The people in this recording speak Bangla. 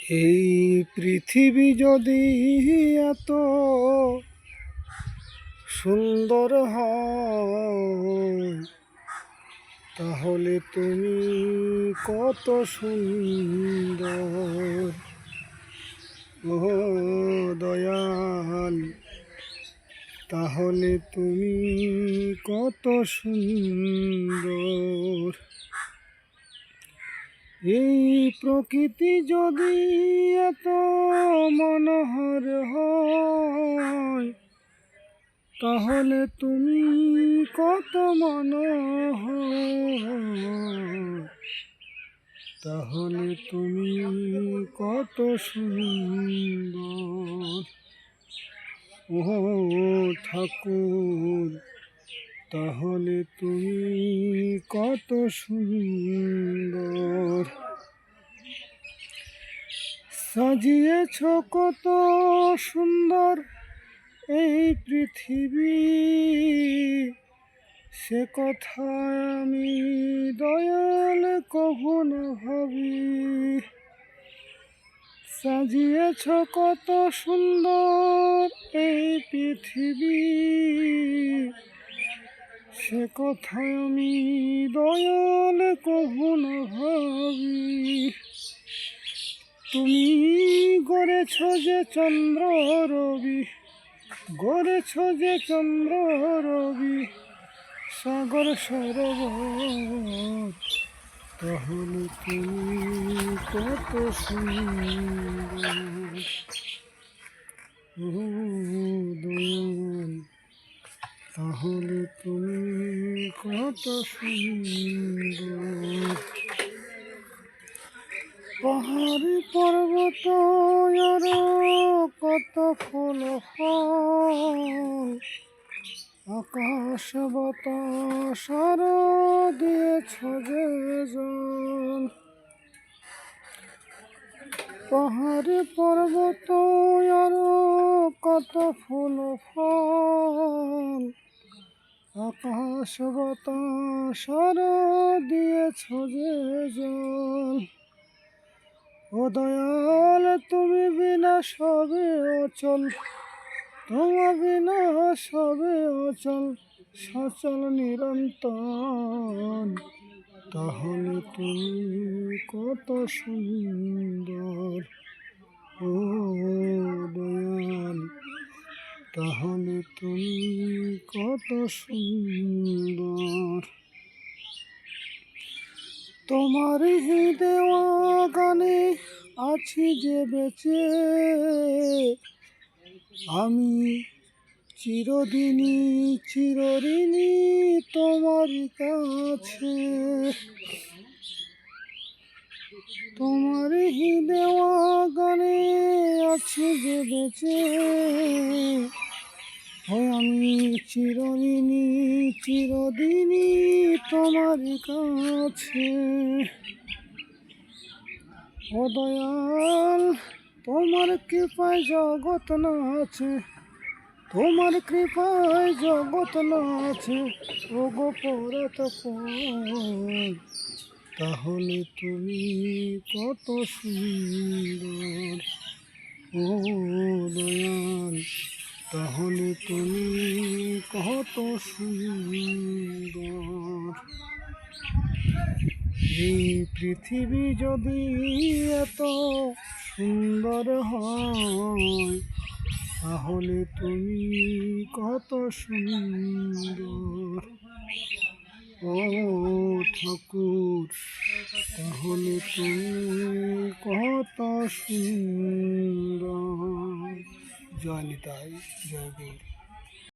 এই পৃথিবী যদি এত সুন্দর হয়, তাহলে তুমি কত সুন্দর। ও দয়াল, তাহলে তুমি কত সুন্দর। এই প্রকৃতি যদি এত মনোহর হয়, তাহলে তুমি কত মনোহর। তাহলে তুমি কত সুন্দর। ও ঠাকুর, তাহলে তুমি কত সুন্দর। সাজিয়েছ কত সুন্দর এই পৃথিবী, সে কথা আমি দয়াল কখনো ভাবি। সাজিয়েছ কত সুন্দর এই পৃথিবী, সে কথা আমি দয়াল কখনো ভাবি। তুমি গড়েছ যে চন্দ্র রবি, গড়েছ যে চন্দ্র রবি, সাগর সরোবর, তাহলে তুমি কত সুন্দর। ও দয়াল, তাহলে তুমি কত সুন্দর। পাহাড়ি পর্বত আর কত ফুল ফল, আকাশ বাতাস আর দিয়েছ যে জল। পাহাড়ি পর্বত আর কত ফুল ফল, আকাশ বাতাস আর দিয়েছ যে জল। ও দয়াল, তুমি বিনা সবে অচল, তোমার বিনা সবে অচল, সচল নিরন্তর, তাহলে তুমি কত সুন্দর। ও দয়াল, তাহলে তুমি কত সুন্দর। তোমার দেওয়া গানে আছি যে বেঁচে, আমি চিরদিনই চিরঋণী তোমার কাছে। তোমার দেওয়া গানে আছি যে বেঁচে, আমি চিরঋণী চিরদিনই তোমার কাছে। ও দয়াল, তোমার কৃপায় জগৎ নাচে, তোমার কৃপায় জগৎ নাচে, ও গো পরতপর, তাহলে তুমি কত সুন্দর। ও দয়াল, তাহলে তুমি কত সুন্দর। এই পৃথিবী যদি এত সুন্দর হয়, তাহলে তুমি কত সুন্দর। ও ঠাকুর, তাহলে তুমি কত সুন্দর। জয় নিতাই, জয় গুরু।